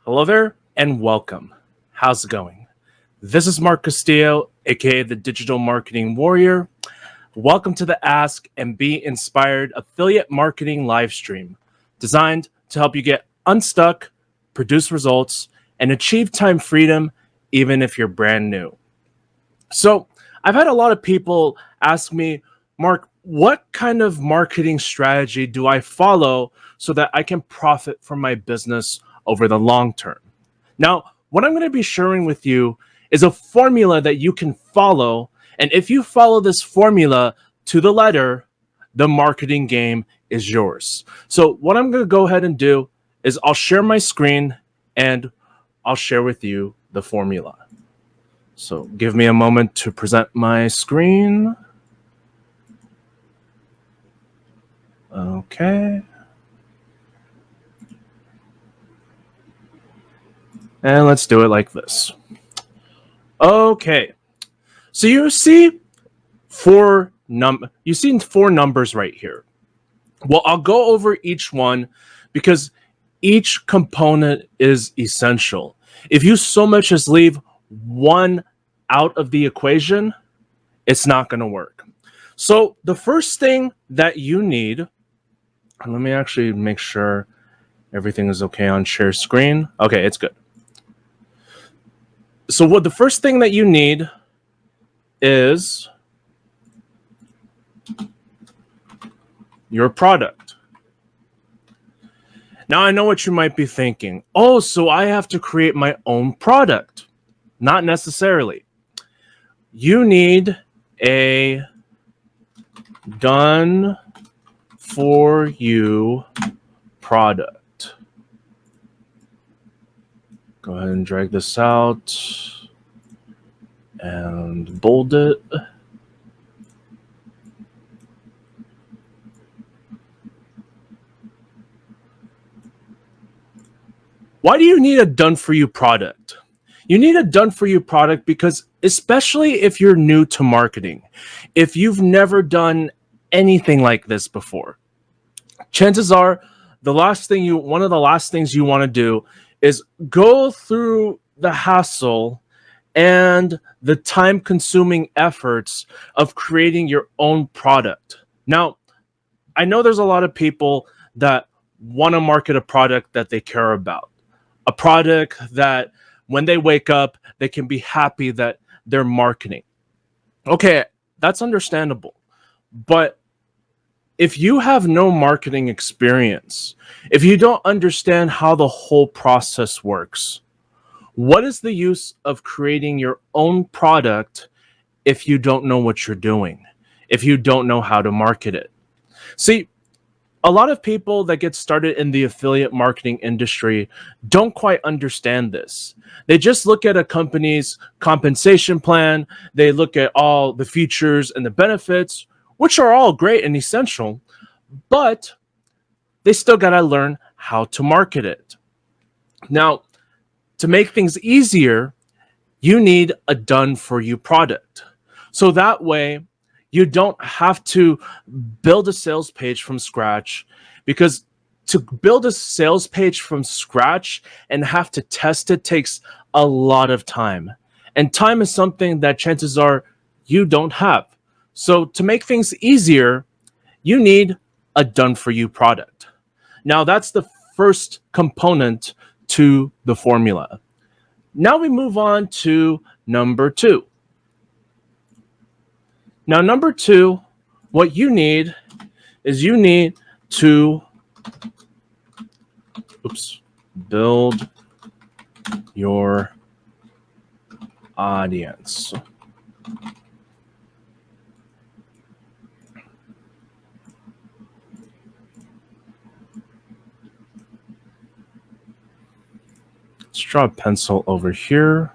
Hello there and welcome. How's it going? This is Mark Castillo, aka the Digital Marketing Warrior. Welcome to the Ask and Be Inspired affiliate marketing live stream, designed to help you get unstuck, produce results, and achieve time freedom even if you're brand new. So, I've had a lot of people ask me, Mark, what kind of marketing strategy do I follow so that I can profit from my business over the long term? Now, what I'm going to be sharing with you is a formula that you can follow. And if you follow this formula to the letter, the marketing game is yours. So what I'm going to go ahead and do is I'll share my screen and I'll share with you the formula. So give me a moment to present my screen. Okay. And let's do it like this. Okay. So you see four numbers right here. Well, I'll go over each one because each component is essential. If you so much as leave one out of the equation, it's not going to work. So the first thing that you need, let me actually make sure everything is okay on share screen. Okay, it's good. So what the first thing that you need is your product. Now I know what you might be thinking. Oh, so I have to create my own product. Not necessarily. You need a done for you product. Go ahead and drag this out and bold it. Why do you need a done for you product? You need a done for you product because especially if you're new to marketing, if you've never done anything like this before, chances are one of the last things you want to do is go through the hassle and the time-consuming efforts of creating your own product. Now, I know there's a lot of people that want to market a product that they care about, a product that when they wake up, they can be happy that they're marketing. Okay, that's understandable. But if you have no marketing experience, if you don't understand how the whole process works, what is the use of creating your own product if you don't know what you're doing, if you don't know how to market it? See, a lot of people that get started in the affiliate marketing industry don't quite understand this. They just look at a company's compensation plan, they look at all the features and the benefits, which are all great and essential, but they still got to learn how to market it. Now, to make things easier, you need a done for you product. So that way, you don't have to build a sales page from scratch, because to build a sales page from scratch and have to test it takes a lot of time. And time is something that chances are you don't have. So to make things easier, you need a done for you product. Now that's the first component to the formula. Now we move on to number two. Now, number two, what you need is you need to build your audience. Let's draw a pencil over here.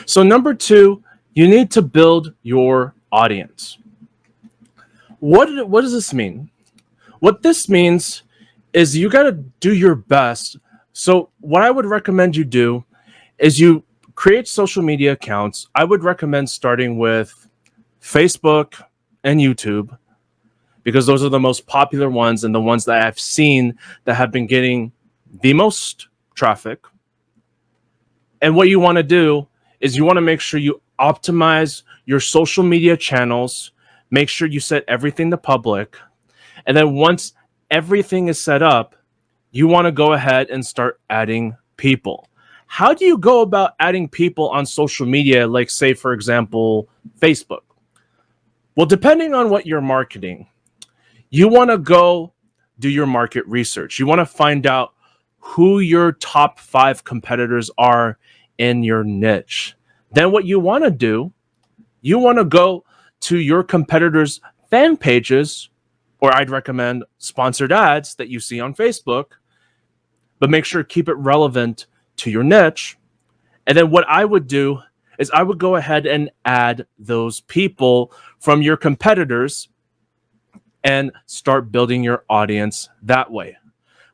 So number two, you need to build your audience. What does this mean? What this means is you got to do your best. So what I would recommend you do is you create social media accounts. I would recommend starting with Facebook and YouTube. because those are the most popular ones and the ones that I've seen that have been getting the most traffic. And what you want to do is you want to make sure you optimize your social media channels, make sure you set everything to public. And then once everything is set up, you want to go ahead and start adding people. How do you go about adding people on social media, like, say, for example, Facebook? Well, depending on what you're marketing, you want to go do your market research. You want to find out who your top 5 competitors are in your niche. Then what you want to do, you want to go to your competitors' fan pages, or I'd recommend sponsored ads that you see on Facebook, but make sure to keep it relevant to your niche. And then what I would do is I would go ahead and add those people from your competitors and start building your audience that way.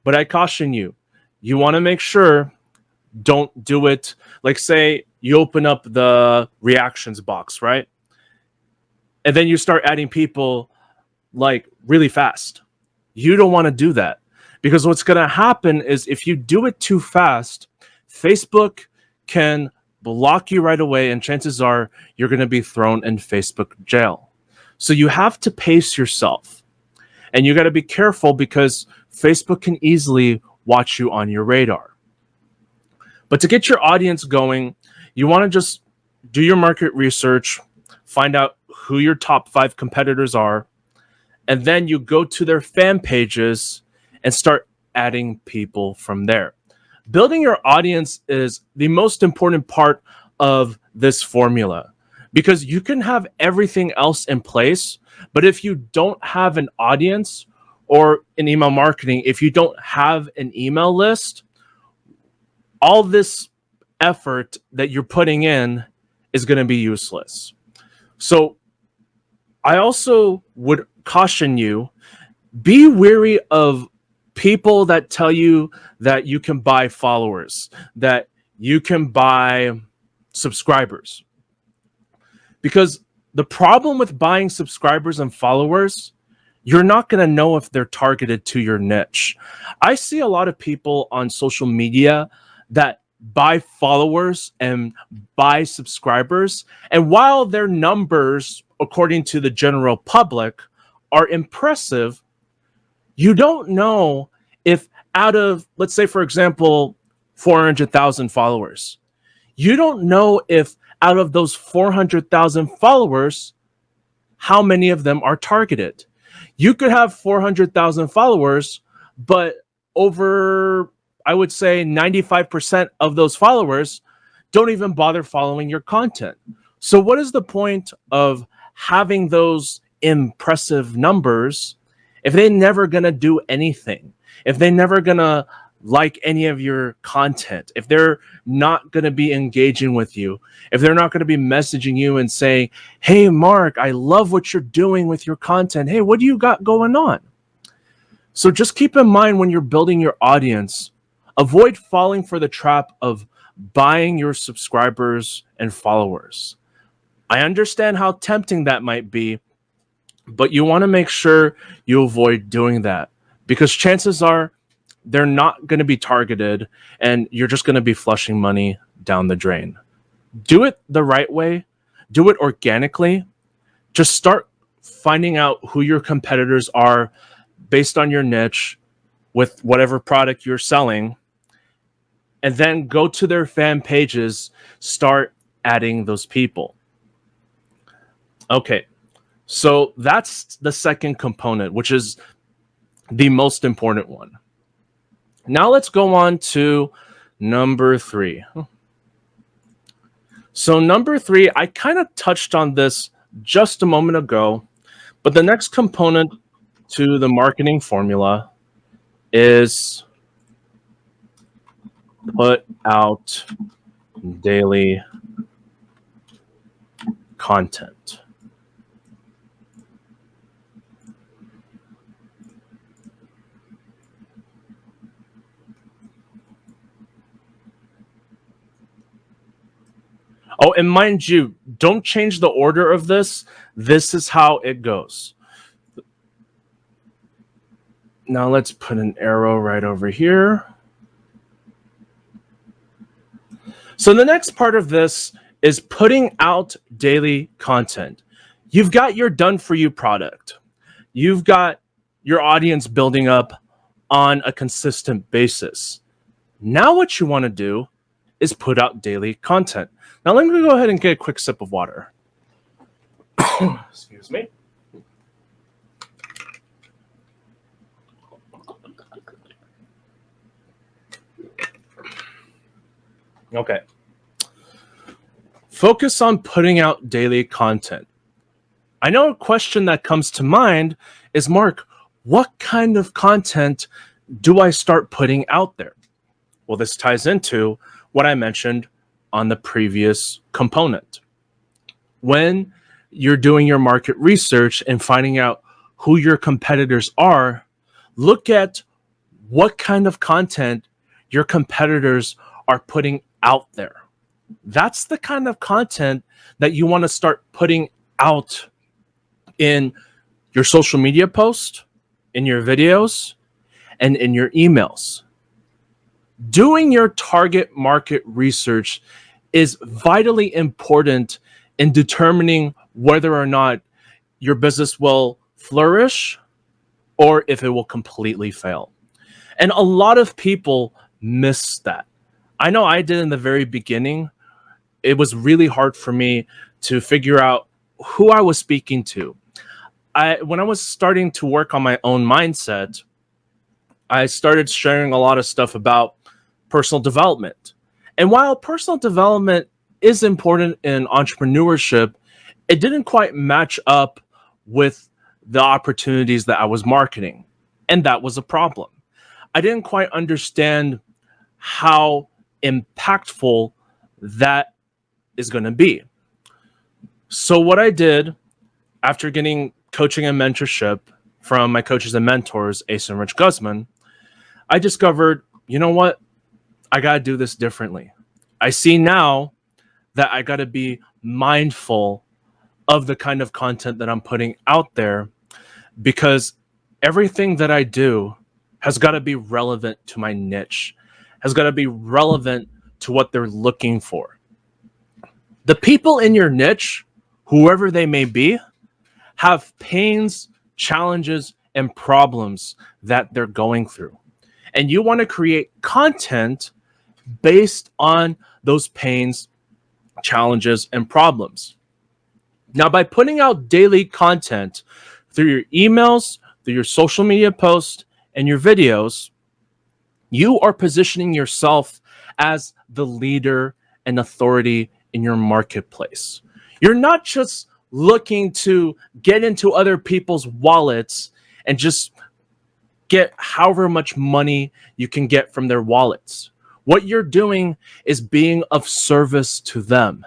But I caution you, you want to make sure, don't do it like, say you open up the reactions box, right? And then you start adding people like really fast. You don't want to do that, because what's going to happen is if you do it too fast, Facebook can block you right away, and chances are you're going to be thrown in Facebook jail. So you have to pace yourself, and you got to be careful, because Facebook can easily watch you on your radar. But to get your audience going, you want to just do your market research, find out who your top 5 competitors are, and then you go to their fan pages and start adding people from there. Building your audience is the most important part of this formula, because you can have everything else in place, but if you don't have an audience, or in email marketing, if you don't have an email list, all this effort that you're putting in is going to be useless. So I also would caution you, be wary of people that tell you that you can buy followers, that you can buy subscribers. Because the problem with buying subscribers and followers, you're not going to know if they're targeted to your niche. I see a lot of people on social media that buy followers and buy subscribers, and while their numbers, according to the general public, are impressive, you don't know if out of, let's say, for example, 400,000 followers, you don't know if out of those 400,000 followers, how many of them are targeted. You could have 400,000 followers, but over, I would say, 95% of those followers don't even bother following your content. So what is the point of having those impressive numbers if they're never going to do anything, if they're never going to like any of your content, if they're not going to be engaging with you, if they're not going to be messaging you and saying, hey, Mark, I love what you're doing with your content. Hey, what do you got going on? So just keep in mind, when you're building your audience, avoid falling for the trap of buying your subscribers and followers. I understand how tempting that might be, but you want to make sure you avoid doing that, because chances are they're not going to be targeted and you're just going to be flushing money down the drain. Do it the right way. Do it organically. Just start finding out who your competitors are based on your niche with whatever product you're selling, and then go to their fan pages, start adding those people. Okay, so that's the second component, which is the most important one. Now let's go on to number 3. So number 3, I kind of touched on this just a moment ago, but the next component to the marketing formula is put out daily content. Oh, and mind you, don't change the order of this. This is how it goes. Now let's put an arrow right over here. So the next part of this is putting out daily content. You've got your done for you product. You've got your audience building up on a consistent basis. Now what you want to do is put out daily content. Now let me go ahead and get a quick sip of water. Excuse me. Okay. Focus on putting out daily content. I know a question that comes to mind is, Mark, what kind of content do I start putting out there? Well, this ties into what I mentioned on the previous component. When you're doing your market research and finding out who your competitors are, look at what kind of content your competitors are putting out there. That's the kind of content that you want to start putting out in your social media post, in your videos, and in your emails. Doing your target market research is vitally important in determining whether or not your business will flourish or if it will completely fail. And a lot of people miss that. I know I did in the very beginning. It was really hard for me to figure out who I was speaking to. When I was starting to work on my own mindset, I started sharing a lot of stuff about personal development. And while personal development is important in entrepreneurship, it didn't quite match up with the opportunities that I was marketing. And that was a problem. I didn't quite understand how impactful that is going to be. So what I did after getting coaching and mentorship from my coaches and mentors, Ace and Rich Guzman, I discovered, you know what? I got to do this differently. I see now that I got to be mindful of the kind of content that I'm putting out there, because everything that I do has got to be relevant to my niche, has got to be relevant to what they're looking for. The people in your niche, whoever they may be, have pains, challenges, and problems that they're going through. And you want to create content based on those pains, challenges, and problems. Now, by putting out daily content through your emails, through your social media posts, and your videos, you are positioning yourself as the leader and authority in your marketplace. You're not just looking to get into other people's wallets and just get however much money you can get from their wallets. What you're doing is being of service to them.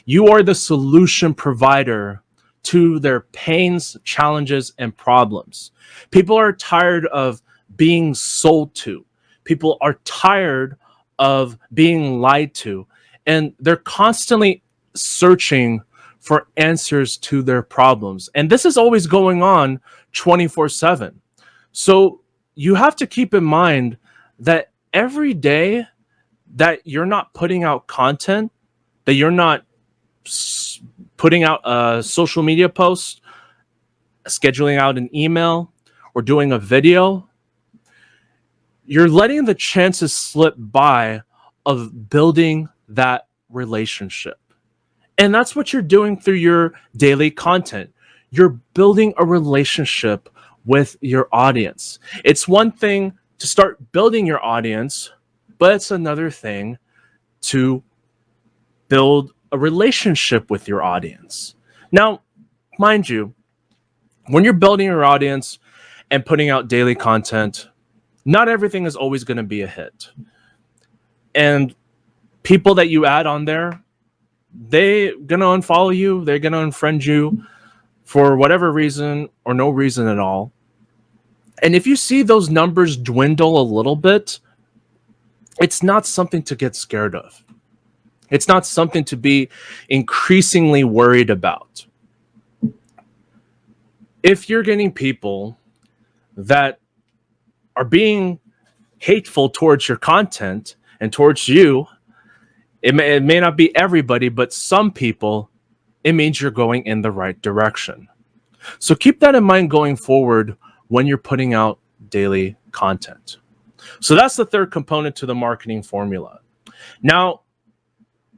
You are the solution provider to their pains, challenges, and problems. People are tired of being sold to. People are tired of being lied to, and they're constantly searching for answers to their problems. And this is always going on 24/7. So you have to keep in mind that every day that you're not putting out content, that you're not putting out a social media post, scheduling out an email, or doing a video, you're letting the chances slip by of building that relationship. And that's what you're doing through your daily content. You're building a relationship with your audience. It's one thing to start building your audience, but it's another thing to build a relationship with your audience. Now, mind you, when you're building your audience and putting out daily content, not everything is always going to be a hit. And people that you add on there, they're going to unfollow you, they're going to unfriend you for whatever reason or no reason at all. And if you see those numbers dwindle a little bit, it's not something to get scared of. It's not something to be increasingly worried about. If you're getting people that are being hateful towards your content and towards you, it may not be everybody, but some people, it means you're going in the right direction. So keep that in mind going forward when you're putting out daily content. So that's the third component to the marketing formula. Now,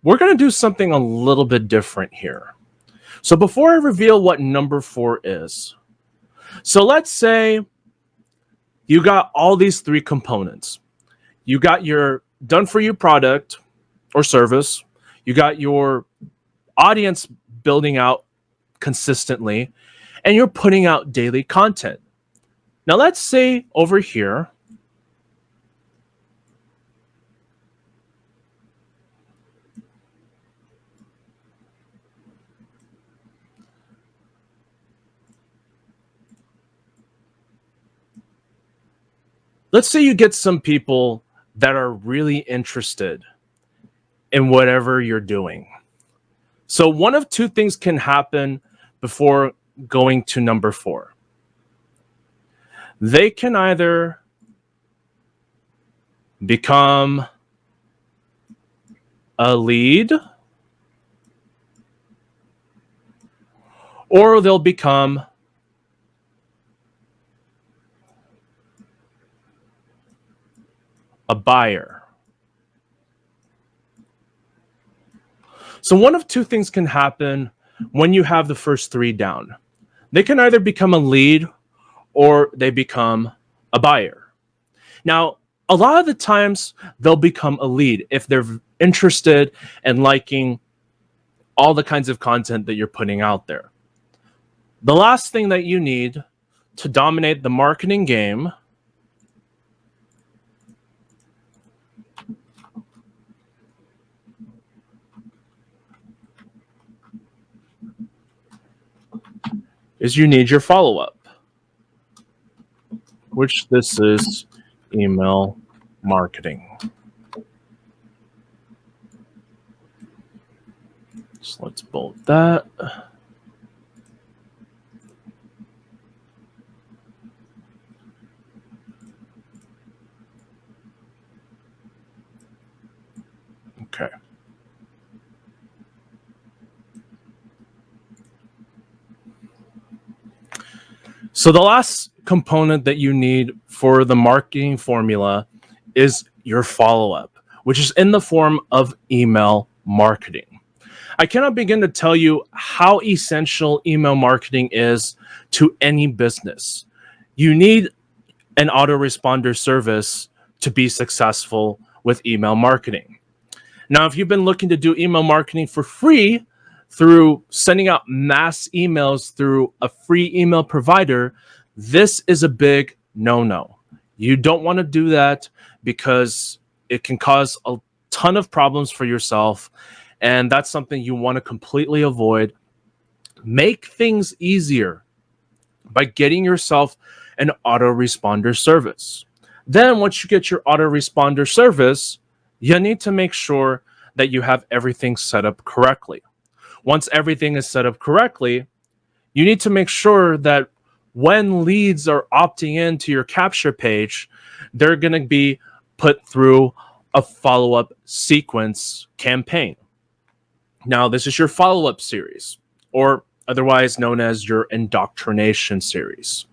we're going to do something a little bit different here. So before I reveal what number 4 is, so let's say you got all these 3 components. You got your done for you product or service. You got your audience building out consistently, and you're putting out daily content. Now let's say over here, let's say you get some people that are really interested in whatever you're doing. So one of 2 things can happen before going to number 4. They can either become a lead, or they'll become a buyer. So one of 2 things can happen when you have the first 3 down. They can either become a lead or they become a buyer. Now, a lot of the times they'll become a lead if they're interested and liking all the kinds of content that you're putting out there. The last thing that you need to dominate the marketing game is you need your follow-up, which this is email marketing. So let's bold that. Okay. So the last component that you need for the marketing formula is your follow-up, which is in the form of email marketing. I cannot begin to tell you how essential email marketing is to any business. You need an autoresponder service to be successful with email marketing. Now, if you've been looking to do email marketing for free through sending out mass emails through a free email provider, this is a big no-no. You don't want to do that because it can cause a ton of problems for yourself, and that's something you want to completely avoid. Make things easier by getting yourself an autoresponder service. Then once you get your autoresponder service, you need to make sure that you have everything set up correctly. Once everything is set up correctly, you need to make sure that when leads are opting into your capture page, they're going to be put through a follow-up sequence campaign. Now, this is your follow-up series, or otherwise known as your indoctrination series.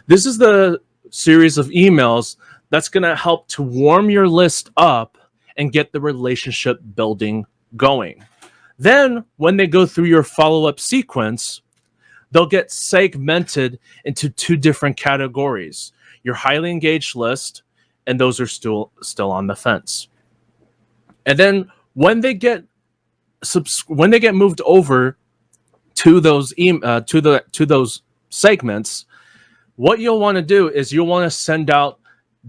This is the series of emails that's going to help to warm your list up and get the relationship building going. Then, when they go through your follow-up sequence, they'll get segmented into 2 different categories: your highly engaged list, and those are still on the fence. And then when they get moved over to those to those segments, what you'll want to do is you'll want to send out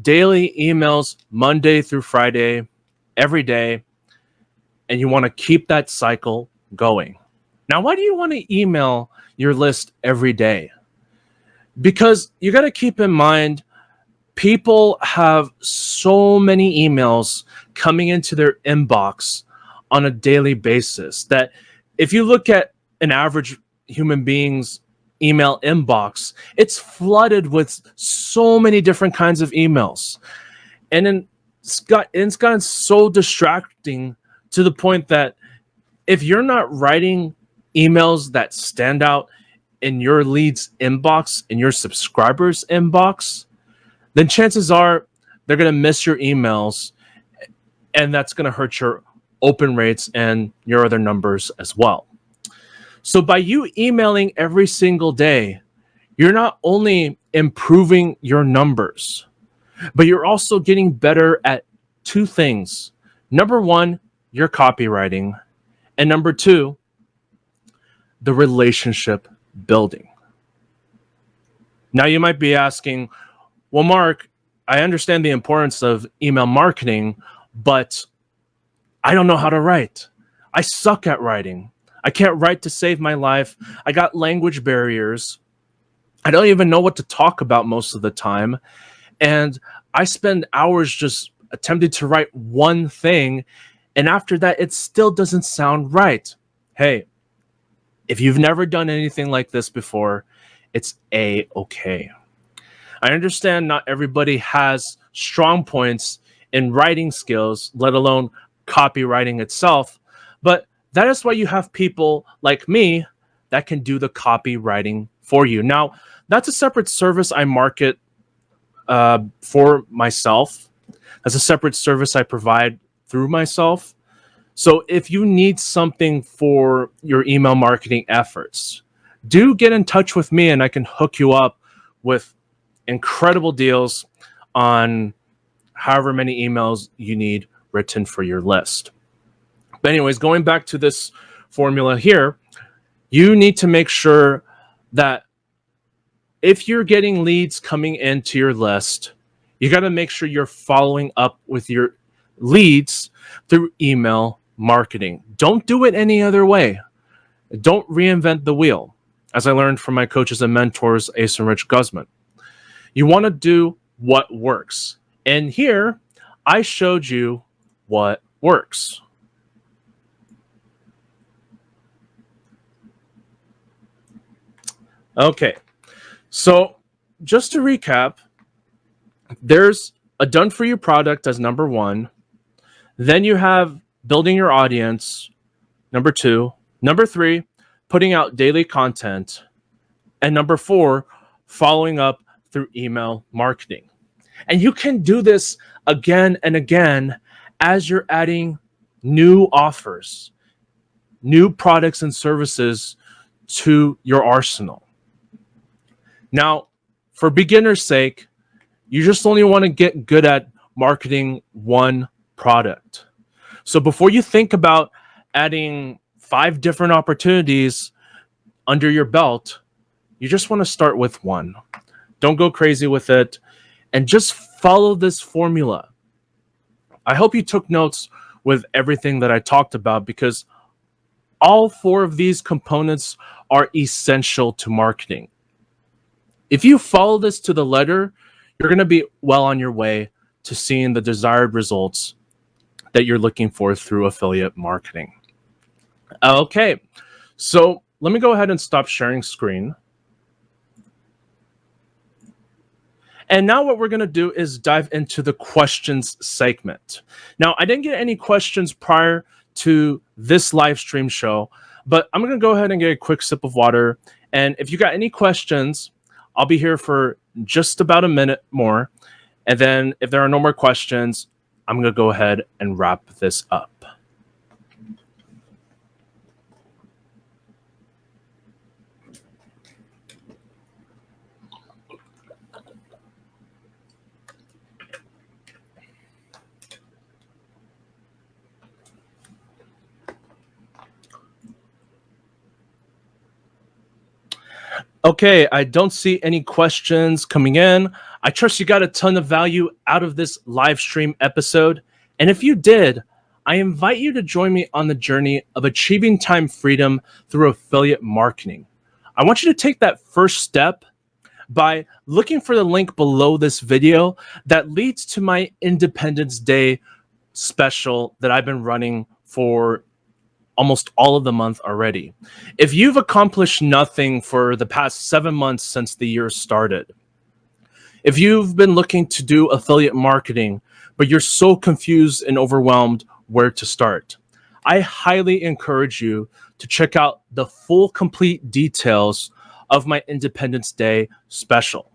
daily emails Monday through Friday, every day, and you want to keep that cycle going. Now, why do you want to email your list every day? Because you got to keep in mind, people have so many emails coming into their inbox on a daily basis that if you look at an average human being's email inbox, it's flooded with so many different kinds of emails. And then it's gotten so distracting to the point that if you're not writing emails that stand out in your leads inbox, in your subscribers inbox, then chances are they're going to miss your emails, and that's going to hurt your open rates and your other numbers as well. So by you emailing every single day, you're not only improving your numbers, but you're also getting better at two things. Number one, your copywriting. And number two, the relationship building. Now you might be asking, well, Mark, I understand the importance of email marketing, but I don't know how to write. I suck at writing. I can't write to save my life. I got language barriers. I don't even know what to talk about most of the time. And I spend hours just attempting to write one thing. And after that, it still doesn't sound right. Hey, if you've never done anything like this before, it's A-okay. I understand not everybody has strong points in writing skills, let alone copywriting itself, but that is why you have people like me that can do the copywriting for you. Now, that's a separate service I market for myself. That's a separate service I provide through myself. So if you need something for your email marketing efforts, do get in touch with me and I can hook you up with incredible deals on however many emails you need written for your list. But anyways, going back to this formula here, you need to make sure that if you're getting leads coming into your list, you got to make sure you're following up with your leads through email marketing. Don't do it any other way. Don't reinvent the wheel, as I learned from my coaches and mentors, Ace and Rich Guzman. You want to do what works. And here, I showed you what works. Okay, so just to recap, there's a done-for-you product as number one. Then you have building your audience, number two. Number three, putting out daily content. And number four, following up through email marketing. And you can do this again and again as you're adding new offers, new products and services to your arsenal. Now, for beginner's sake, you just only want to get good at marketing one product. So before you think about adding 5 different opportunities under your belt, you just want to start with one. Don't go crazy with it and just follow this formula. I hope you took notes with everything that I talked about because all 4 of these components are essential to marketing. If you follow this to the letter, you're going to be well on your way to seeing the desired results that you're looking for through affiliate marketing. Okay, so let me go ahead and stop sharing screen. And now what we're going to do is dive into the questions segment. Now, I didn't get any questions prior to this live stream show, but I'm going to go ahead and get a quick sip of water. And if you got any questions, I'll be here for just about a minute more. And then if there are no more questions, I'm going to go ahead and wrap this up. Okay, I don't see any questions coming in. I trust you got a ton of value out of this live stream episode. And if you did, I invite you to join me on the journey of achieving time freedom through affiliate marketing. I want you to take that first step by looking for the link below this video that leads to my Independence Day special that I've been running for almost all of the month already. If you've accomplished nothing for the past 7 months since the year started, if you've been looking to do affiliate marketing, but you're so confused and overwhelmed where to start, I highly encourage you to check out the full complete details of my Independence Day special.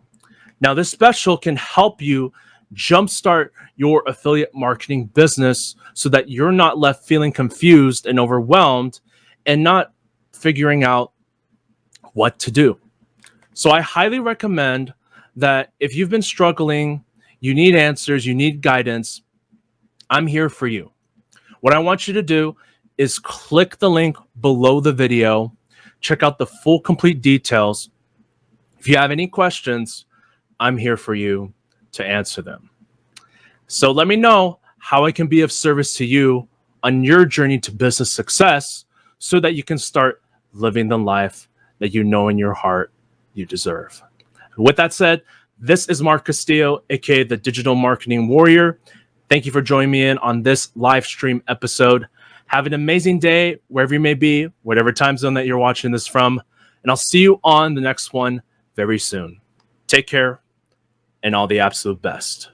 Now, this special can help you jumpstart your affiliate marketing business so that you're not left feeling confused and overwhelmed and not figuring out what to do. So I highly recommend that if you've been struggling, you need answers, you need guidance, I'm here for you. What I want you to do is click the link below the video, check out the full complete details. If you have any questions, I'm here for you to answer them. So let me know how I can be of service to you on your journey to business success so that you can start living the life that you know in your heart you deserve. With that said, this is Mark Castillo, aka the Digital Marketing Warrior. Thank you for joining me in on this live stream episode. Have an amazing day wherever you may be, whatever time zone that you're watching this from, and I'll see you on the next one very soon. Take care and all the absolute best.